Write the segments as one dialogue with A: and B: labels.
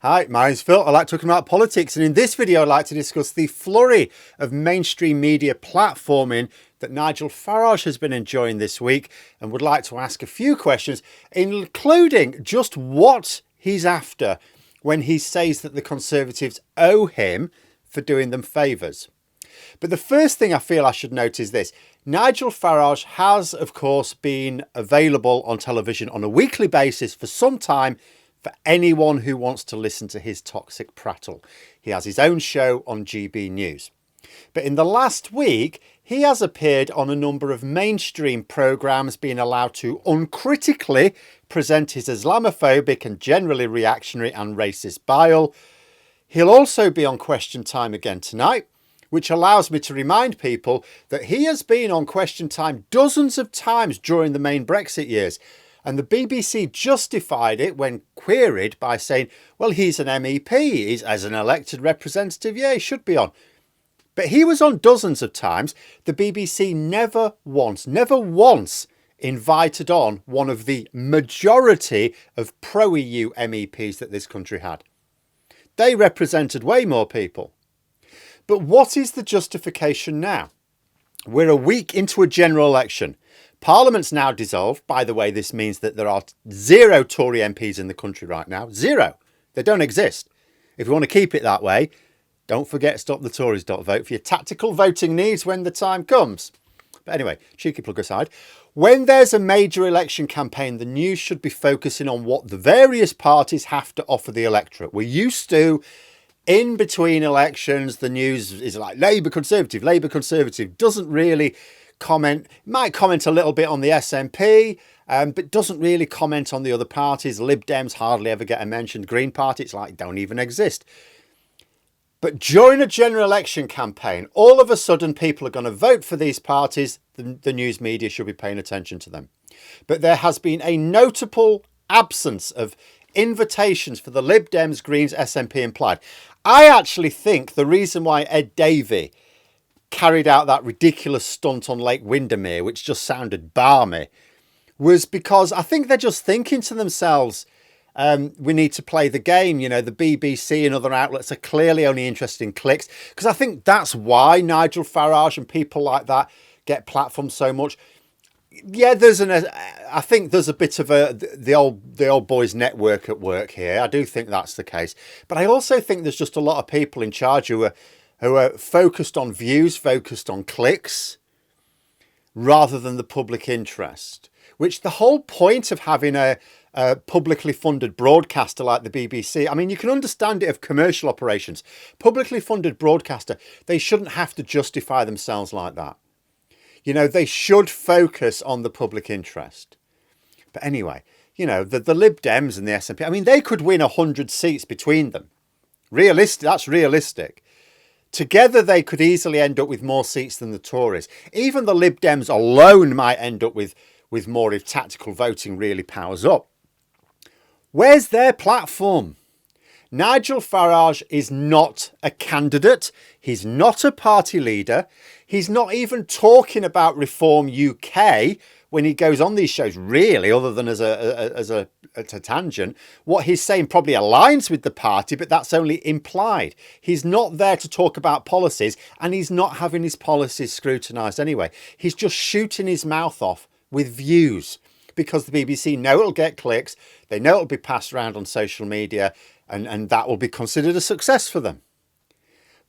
A: Hi, my name's Phil. I like talking about politics, and in this video I'd like to discuss the flurry of mainstream media platforming that Nigel Farage has been enjoying this week, and would like to ask a few questions, including just what he's after when he says that the Conservatives owe him for doing them favours. But the first thing I feel I should note is this. Nigel Farage has, of course, been available on television on a weekly basis for some time for anyone who wants to listen to his toxic prattle. He has his own show on GB News. But in the last week, he has appeared on a number of mainstream programmes, being allowed to uncritically present his Islamophobic and generally reactionary and racist bile. He'll also be on Question Time again tonight, which allows me to remind people that he has been on Question Time dozens of times during the main Brexit years. And the BBC justified it when queried by saying, well, he's an MEP, he's as an elected representative, yeah, he should be on. But he was on dozens of times. The BBC never once invited on one of the majority of pro-EU MEPs that this country had. They represented way more people. But what is the justification now? We're a week into a general election. Parliament's now dissolved. By the way, this means that there are 0 Tory MPs in the country right now. 0. They don't exist. If you want to keep it that way, don't forget stopthetories.vote for your tactical voting needs when the time comes. But anyway, cheeky plug aside. When there's a major election campaign, the news should be focusing on what the various parties have to offer the electorate. We're used to, in between elections, the news is like Labour Conservative, doesn't really comment, might comment a little bit on the SNP, but doesn't really comment on the other parties. Lib Dems hardly ever get a mention. Green Party, it's like don't even exist. But during a general election campaign, all of a sudden people are going to vote for these parties. The news media should be paying attention to them. But there has been a notable absence of invitations for the Lib Dems, Greens, SNP and Plaid. I actually think the reason why Ed Davey carried out that ridiculous stunt on Lake Windermere, which just sounded balmy, was because I think they're just thinking to themselves, we need to play the game. You know, the BBC and other outlets are clearly only interested in clicks, because I think that's why Nigel Farage and people like that get platformed so much. Yeah, I think there's a bit of the old boys network at work here. I do think that's the case. But I also think there's just a lot of people in charge who are focused on views, focused on clicks, rather than the public interest. Which the whole point of having a publicly funded broadcaster like the BBC, I mean, you can understand it of commercial operations. Publicly funded broadcaster, they shouldn't have to justify themselves like that. You know, they should focus on the public interest. But anyway, you know, the Lib Dems and the SNP, I mean, they could win 100 seats between them. That's realistic. Together, they could easily end up with more seats than the Tories. Even the Lib Dems alone might end up with more if tactical voting really powers up. Where's their platform? Nigel Farage is not a candidate. He's not a party leader. He's not even talking about Reform UK when he goes on these shows, really, other than as a tangent. What he's saying probably aligns with the party, but that's only implied. He's not there to talk about policies, and he's not having his policies scrutinised anyway. He's just shooting his mouth off with views, because the BBC know it'll get clicks. They know it'll be passed around on social media, and that will be considered a success for them.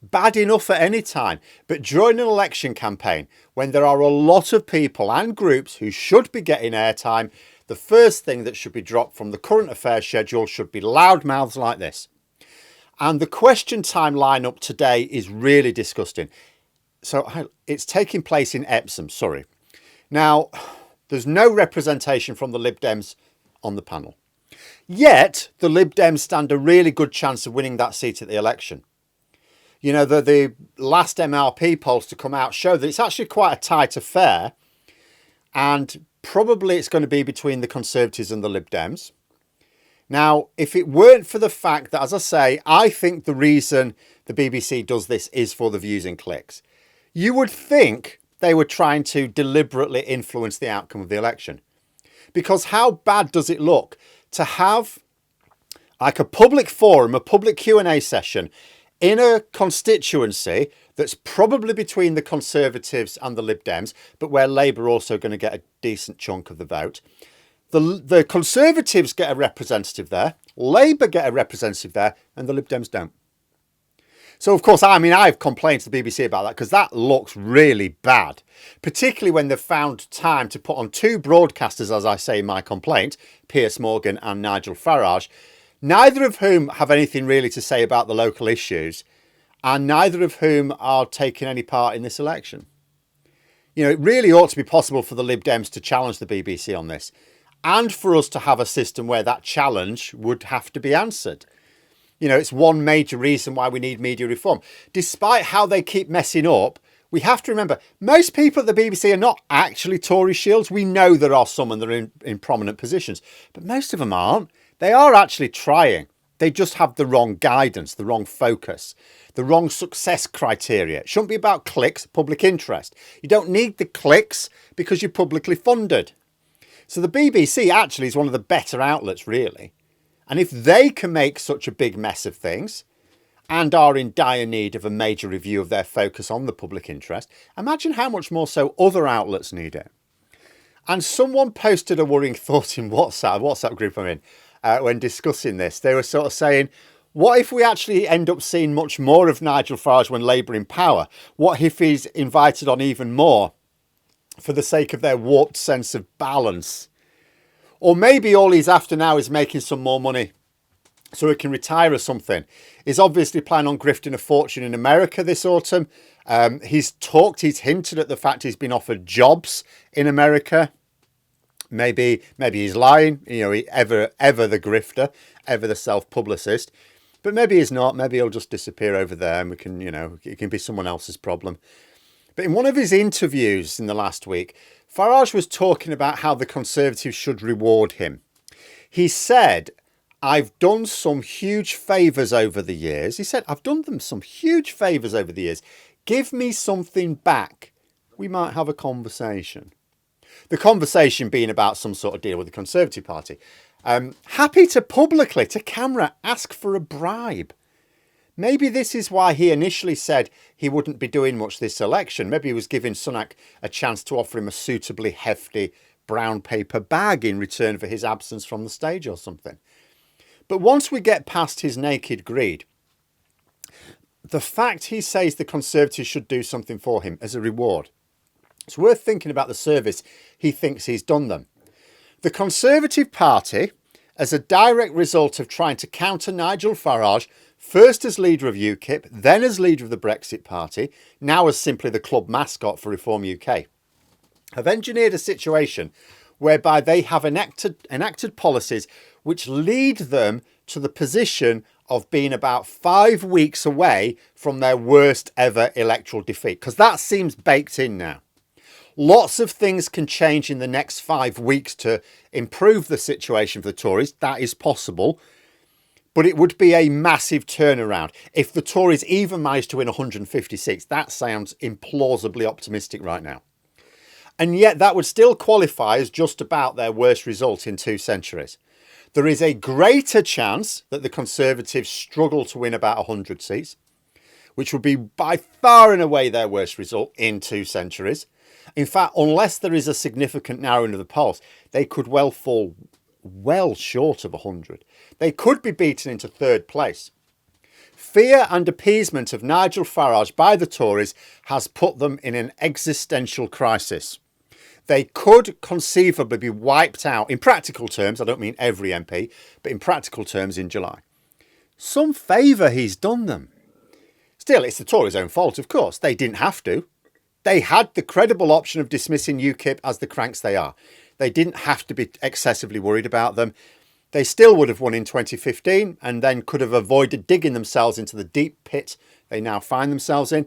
A: Bad enough at any time, but during an election campaign, when there are a lot of people and groups who should be getting airtime, the first thing that should be dropped from the current affairs schedule should be loudmouths like this. And the Question Time lineup today is really disgusting. So it's taking place in Epsom, Surrey. Now, there's no representation from the Lib Dems on the panel. Yet, the Lib Dems stand a really good chance of winning that seat at the election. You know, the last MRP polls to come out show that it's actually quite a tight affair. And probably it's going to be between the Conservatives and the Lib Dems. Now, if it weren't for the fact that, as I say, I think the reason the BBC does this is for the views and clicks, you would think they were trying to deliberately influence the outcome of the election. Because how bad does it look to have like a public forum, a public Q&A session in a constituency that's probably between the Conservatives and the Lib Dems, but where Labour are also going to get a decent chunk of the vote. The Conservatives get a representative there, Labour get a representative there, and the Lib Dems don't. So, of course, I've complained to the BBC about that because that looks really bad, particularly when they've found time to put on two broadcasters, as I say in my complaint, Piers Morgan and Nigel Farage, neither of whom have anything really to say about the local issues, and neither of whom are taking any part in this election. You know, it really ought to be possible for the Lib Dems to challenge the BBC on this, and for us to have a system where that challenge would have to be answered. You know, it's one major reason why we need media reform. Despite how they keep messing up, we have to remember, most people at the BBC are not actually Tory shields. We know there are some and they're in prominent positions, but most of them aren't. They are actually trying. They just have the wrong guidance, the wrong focus, the wrong success criteria. It shouldn't be about clicks, public interest. You don't need the clicks because you're publicly funded. So the BBC actually is one of the better outlets, really. And if they can make such a big mess of things and are in dire need of a major review of their focus on the public interest, imagine how much more so other outlets need it. And someone posted a worrying thought in WhatsApp group I'm in, when discussing this. They were sort of saying, what if we actually end up seeing much more of Nigel Farage when Labour in power? What if he's invited on even more for the sake of their warped sense of balance? Or maybe all he's after now is making some more money so he can retire or something. He's obviously planning on grifting a fortune in America this autumn. He's hinted at the fact he's been offered jobs in America. Maybe he's lying, you know, ever the grifter, ever the self-publicist. But maybe he's not. Maybe he'll just disappear over there and we can, you know, it can be someone else's problem. But in one of his interviews in the last week, Farage was talking about how the Conservatives should reward him. He said, I've done some huge favours over the years. He said, I've done them some huge favours over the years. Give me something back. We might have a conversation. The conversation being about some sort of deal with the Conservative Party. Happy to publicly, to camera, ask for a bribe. Maybe this is why he initially said he wouldn't be doing much this election. Maybe he was giving Sunak a chance to offer him a suitably hefty brown paper bag in return for his absence from the stage or something. But once we get past his naked greed, the fact he says the Conservatives should do something for him as a reward, it's worth thinking about the service he thinks he's done them. The Conservative Party, as a direct result of trying to counter Nigel Farage, first as leader of UKIP, then as leader of the Brexit Party, now as simply the club mascot for Reform UK, have engineered a situation whereby they have enacted policies which lead them to the position of being about 5 weeks away from their worst ever electoral defeat, because that seems baked in now. Lots of things can change in the next 5 weeks to improve the situation for the Tories. That is possible. But it would be a massive turnaround. If the Tories even managed to win 150 seats, that sounds implausibly optimistic right now. And yet that would still qualify as just about their worst result in 2 centuries. There is a greater chance that the Conservatives struggle to win about 100 seats, which would be by far and away their worst result in 2 centuries. In fact, unless there is a significant narrowing of the polls, they could well fall well short of 100. They could be beaten into 3rd place. Fear and appeasement of Nigel Farage by the Tories has put them in an existential crisis. They could conceivably be wiped out, in practical terms, I don't mean every MP, but in practical terms in July. Some favour he's done them. Still, it's the Tories' own fault, of course. They didn't have to. They had the credible option of dismissing UKIP as the cranks they are. They didn't have to be excessively worried about them. They still would have won in 2015 and then could have avoided digging themselves into the deep pit they now find themselves in.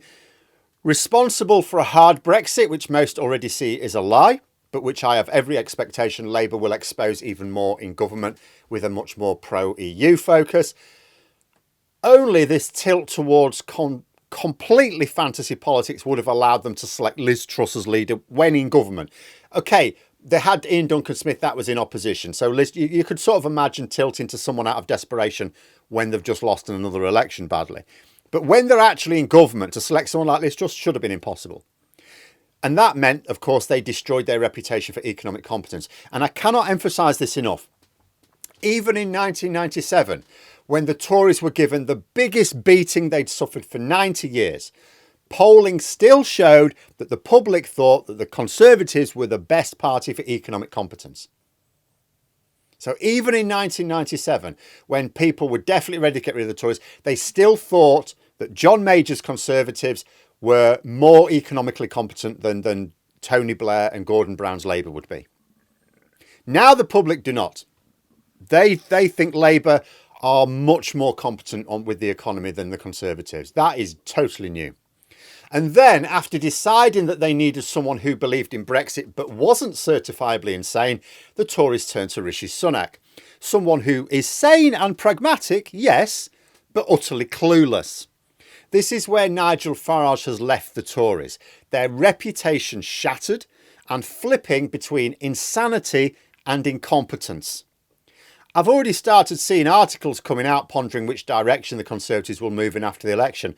A: Responsible for a hard Brexit, which most already see is a lie, but which I have every expectation Labour will expose even more in government with a much more pro-EU focus. Only this tilt towards completely fantasy politics would have allowed them to select Liz Truss as leader when in government. Okay, They had Ian Duncan Smith, that was in opposition. So Liz, you could sort of imagine tilting to someone out of desperation when they've just lost in another election badly. But when they're actually in government, to select someone like this just should have been impossible. And that meant, of course, they destroyed their reputation for economic competence. And I cannot emphasise this enough. Even in 1997, when the Tories were given the biggest beating they'd suffered for 90 years, polling still showed that the public thought that the Conservatives were the best party for economic competence. So even in 1997, when people were definitely ready to get rid of the Tories, they still thought that John Major's Conservatives were more economically competent than Tony Blair and Gordon Brown's Labour would be. Now the public do not. They think Labour are much more competent with the economy than the Conservatives. That is totally new. And then, after deciding that they needed someone who believed in Brexit but wasn't certifiably insane, the Tories turned to Rishi Sunak. Someone who is sane and pragmatic, yes, but utterly clueless. This is where Nigel Farage has left the Tories. Their reputation shattered and flipping between insanity and incompetence. I've already started seeing articles coming out pondering which direction the Conservatives will move in after the election.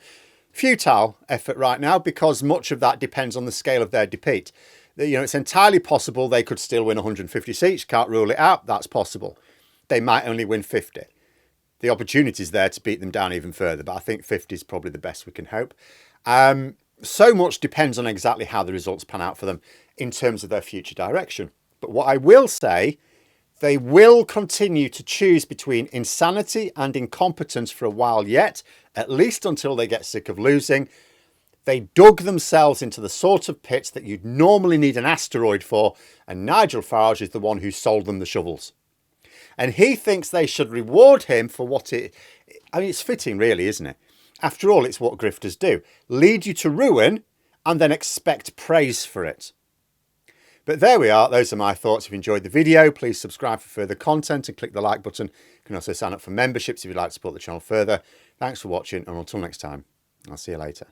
A: Futile effort right now, because much of that depends on the scale of their defeat. It's entirely possible they could still win 150 seats. Can't rule it out. That's possible. They might only win 50. The opportunity is there to beat them down even further, but I think 50 is probably the best we can hope. So much depends on exactly how the results pan out for them in terms of their future direction. But what I will say, they will continue to choose between insanity and incompetence for a while yet, at least until they get sick of losing. They dug themselves into the sort of pit that you'd normally need an asteroid for, and Nigel Farage is the one who sold them the shovels. And he thinks they should reward him for it's fitting really, isn't it? After all, it's what grifters do. Lead you to ruin and then expect praise for it. But there we are. Those are my thoughts. If you enjoyed the video, please subscribe for further content and click the like button. You can also sign up for memberships if you'd like to support the channel further. Thanks for watching, and until next time, I'll see you later.